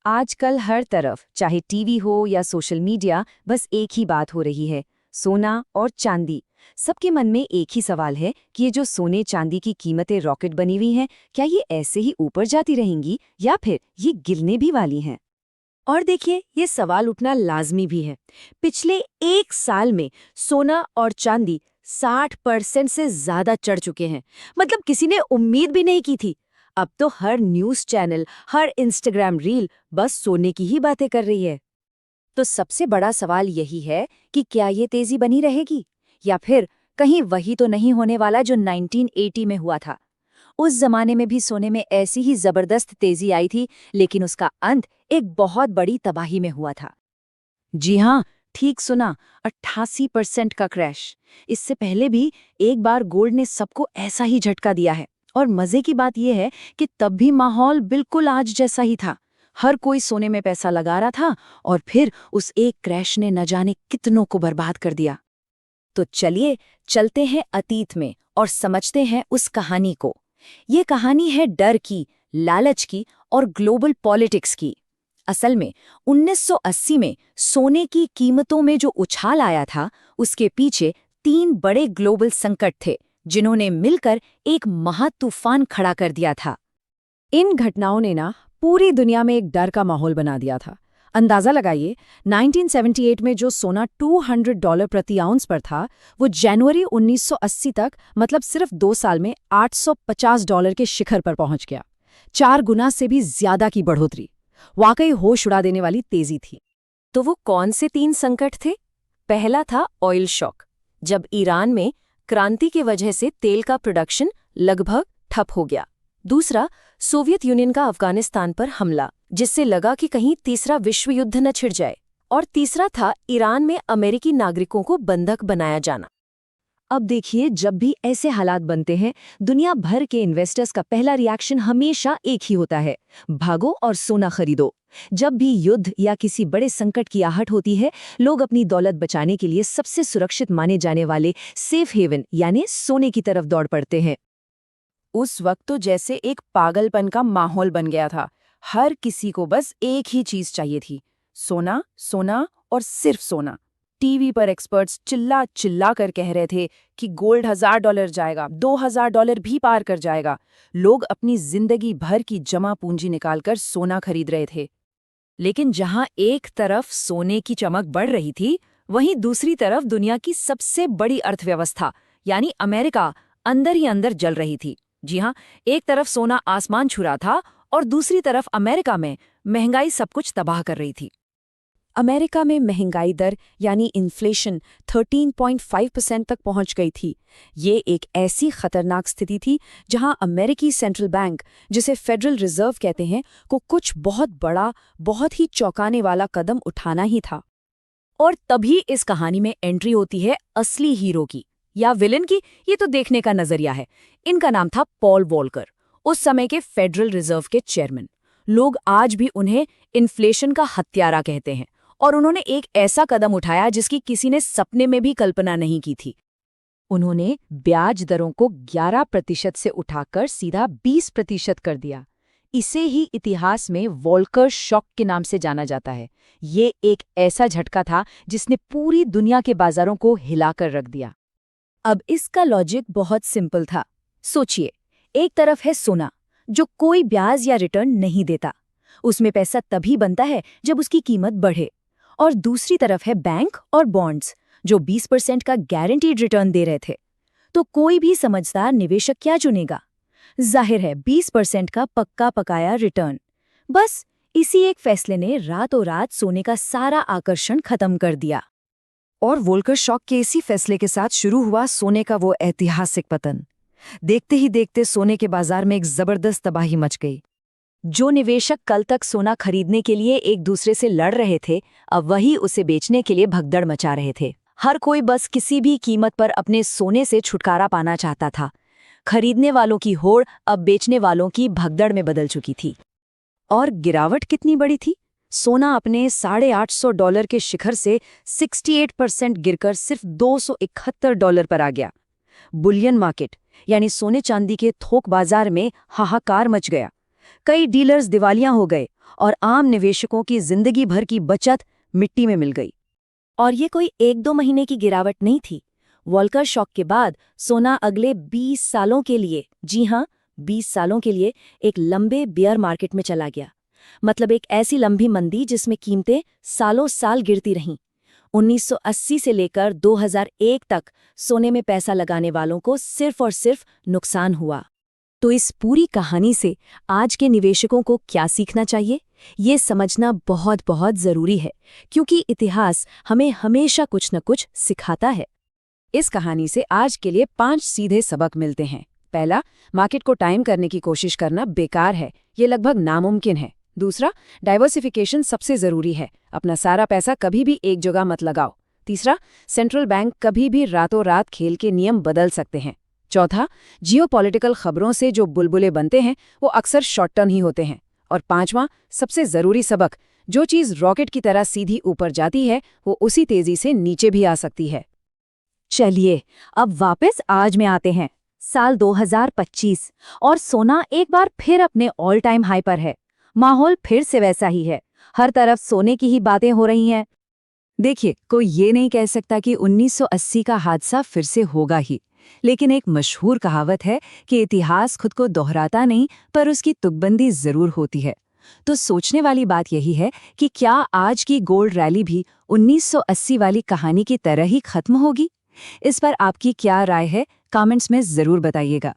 आजकल हर तरफ चाहे टीवी हो या सोशल मीडिया बस एक ही बात हो रही है, सोना और चांदी। सबके मन में एक ही सवाल है कि ये जो सोने चांदी की कीमतें रॉकेट बनी हुई हैं, क्या ये ऐसे ही ऊपर जाती रहेंगी या फिर ये गिरने भी वाली हैं? और देखिए, ये सवाल उठना लाजमी भी है। पिछले एक साल में सोना और चांदी 60% से ज्यादा चढ़ चुके हैं। मतलब किसी ने उम्मीद भी नहीं की थी। अब तो हर न्यूज चैनल, हर इंस्टाग्राम रील बस सोने की ही बातें कर रही है। तो सबसे बड़ा सवाल यही है कि क्या ये तेजी बनी रहेगी या फिर कहीं वही तो नहीं होने वाला जो 1980 में हुआ था। उस जमाने में भी सोने में ऐसी ही जबरदस्त तेजी आई थी, लेकिन उसका अंत एक बहुत बड़ी तबाही में हुआ था। जी हाँ, ठीक सुना, 88% का क्रैश। इससे पहले भी एक बार गोल्ड ने सबको ऐसा ही झटका दिया है। और मजे की बात यह है कि तब भी माहौल बिल्कुल आज जैसा ही था। हर कोई सोने में पैसा लगा रहा था और फिर उस एक क्रैश ने न जाने कितनों को बर्बाद कर दिया। तो चलिए चलते हैं अतीत में और समझते हैं उस कहानी को। ये कहानी है डर की, लालच की और ग्लोबल पॉलिटिक्स की। असल में 1980 में सोने की कीमतों में जो उछाल आया था, उसके पीछे 3 बड़े ग्लोबल संकट थे, जिन्होंने मिलकर एक महातूफान खड़ा कर दिया था। इन घटनाओं ने ना पूरी दुनिया में एक डर का माहौल बना दिया था। अंदाजा लगाइए, 1978 में जो सोना $200 प्रति आउंस पर था, वो जनवरी 1980 तक मतलब सिर्फ 2 साल में $850 के शिखर पर पहुंच गया। 4 गुना से भी ज्यादा की बढ़ोतरी। वाकई होश उड़ा देने वाली तेजी थी। तो वो कौन से 3 संकट थे? पहला था ऑयल शॉक, जब ईरान में क्रांति की वजह से तेल का प्रोडक्शन लगभग ठप हो गया। दूसरा, सोवियत यूनियन का अफगानिस्तान पर हमला, जिससे लगा कि कहीं तीसरा विश्व युद्ध न छिड़ जाए। और तीसरा था ईरान में अमेरिकी नागरिकों को बंधक बनाया जाना। अब देखिए, जब भी ऐसे हालात बनते हैं, दुनिया भर के इन्वेस्टर्स का पहला रिएक्शन हमेशा एक ही होता है, भागो और सोना खरीदो। जब भी युद्ध या किसी बड़े संकट की आहट होती है, लोग अपनी दौलत बचाने के लिए सबसे सुरक्षित माने जाने वाले सेफ हेवन यानी सोने की तरफ दौड़ पड़ते हैं। उस वक्त तो जैसे एक पागलपन का माहौल बन गया था। हर किसी को बस एक ही चीज चाहिए थी, सोना, सोना और सिर्फ सोना। टीवी पर एक्सपर्ट्स चिल्ला चिल्ला कर कह रहे थे कि गोल्ड $1000 जाएगा, $2000 भी पार कर जाएगा। लोग अपनी जिंदगी भर की जमा पूंजी निकालकर सोना खरीद रहे थे। लेकिन जहां एक तरफ सोने की चमक बढ़ रही थी, वहीं दूसरी तरफ दुनिया की सबसे बड़ी अर्थव्यवस्था यानी अमेरिका अंदर ही अंदर जल रही थी। जी हाँ, एक तरफ सोना आसमान छू रहा था और दूसरी तरफ अमेरिका में महंगाई सब कुछ तबाह कर रही थी। अमेरिका में महंगाई दर यानी इन्फ्लेशन 13.5% तक पहुंच गई थी। ये एक ऐसी खतरनाक स्थिति थी जहां अमेरिकी सेंट्रल बैंक, जिसे फेडरल रिजर्व कहते हैं, को कुछ बहुत बड़ा, बहुत ही चौंकाने वाला कदम उठाना ही था। और तभी इस कहानी में एंट्री होती है असली हीरो की या विलन की, ये तो देखने का नजरिया है। इनका नाम था पॉल वॉलकर, उस समय के फेडरल रिजर्व के चेयरमैन। लोग आज भी उन्हें इन्फ्लेशन का हत्यारा कहते हैं, और उन्होंने एक ऐसा कदम उठाया जिसकी किसी ने सपने में भी कल्पना नहीं की थी। उन्होंने ब्याज दरों को 11% से उठाकर सीधा 20% कर दिया। इसे ही इतिहास में वॉल्कर शॉक के नाम से जाना जाता है। ये एक ऐसा झटका था जिसने पूरी दुनिया के बाजारों को हिलाकर रख दिया। अब इसका लॉजिक बहुत सिंपल था। सोचिए, एक तरफ है सोना, जो कोई ब्याज या रिटर्न नहीं देता। उसमें पैसा तभी बनता है जब उसकी कीमत बढ़े। और दूसरी तरफ है बैंक और बॉन्ड्स, जो 20% का गारंटीड रिटर्न दे रहे थे। तो कोई भी समझदार निवेशक क्या चुनेगा? जाहिर है 20% का पक्का पकाया रिटर्न। बस इसी एक फैसले ने रातों रात सोने का सारा आकर्षण खत्म कर दिया। और वोल्कर शॉक के इसी फैसले के साथ शुरू हुआ सोने का वो ऐतिहासिक पतन। देखते ही देखते सोने के बाजार में एक जबरदस्त तबाही मच गई। जो निवेशक कल तक सोना खरीदने के लिए एक दूसरे से लड़ रहे थे, अब वही उसे बेचने के लिए भगदड़ मचा रहे थे। हर कोई बस किसी भी कीमत पर अपने सोने से छुटकारा पाना चाहता था। खरीदने वालों की होड़ अब बेचने वालों की भगदड़ में बदल चुकी थी। और गिरावट कितनी बड़ी थी? सोना अपने $850 के शिखर से 68% गिरकर सिर्फ $271 पर आ गया। बुलियन मार्केट यानी सोने चांदी के थोक बाजार में हाहाकार मच गया। कई डीलर्स दिवालिया हो गए और आम निवेशकों की जिंदगी भर की बचत मिट्टी में मिल गई। और ये कोई 1-2 महीने की गिरावट नहीं थी। वॉल्कर शॉक के बाद सोना अगले 20 सालों के लिए, जी हाँ, 20 सालों के लिए एक लंबे बियर मार्केट में चला गया। मतलब एक ऐसी लंबी मंदी जिसमें कीमतें सालों साल गिरती रहीं। 1980 से लेकर 2001 तक सोने में पैसा लगाने वालों को सिर्फ और सिर्फ नुकसान हुआ। तो इस पूरी कहानी से आज के निवेशकों को क्या सीखना चाहिए, ये समझना बहुत बहुत जरूरी है, क्योंकि इतिहास हमें हमेशा कुछ न कुछ सिखाता है। इस कहानी से आज के लिए 5 सीधे सबक मिलते हैं। पहला, मार्केट को टाइम करने की कोशिश करना बेकार है, ये लगभग नामुमकिन है। दूसरा, डाइवर्सिफिकेशन सबसे जरूरी है, अपना सारा पैसा कभी भी एक जगह मत लगाओ। तीसरा, सेंट्रल बैंक कभी भी रातों रात खेल के नियम बदल सकते हैं। चौथा, जियोपॉलिटिकल खबरों से जो बुलबुले बनते हैं वो अक्सर शॉर्ट टर्म ही होते हैं। और पांचवां, सबसे जरूरी सबक, जो चीज रॉकेट की तरह सीधी ऊपर जाती है वो उसी तेजी से नीचे भी आ सकती है। चलिए अब वापस आज में आते हैं, साल 2025, और सोना एक बार फिर अपने ऑल टाइम हाई पर है। माहौल फिर से वैसा ही है, हर तरफ सोने की ही बातें हो रही हैं। देखिए, कोई ये नहीं कह सकता कि 1980 का हादसा फिर से होगा ही, लेकिन एक मशहूर कहावत है कि इतिहास खुद को दोहराता नहीं पर उसकी तुकबंदी जरूर होती है। तो सोचने वाली बात यही है कि क्या आज की गोल्ड रैली भी 1980 वाली कहानी की तरह ही खत्म होगी? इस पर आपकी क्या राय है, कमेंट्स में जरूर बताइएगा।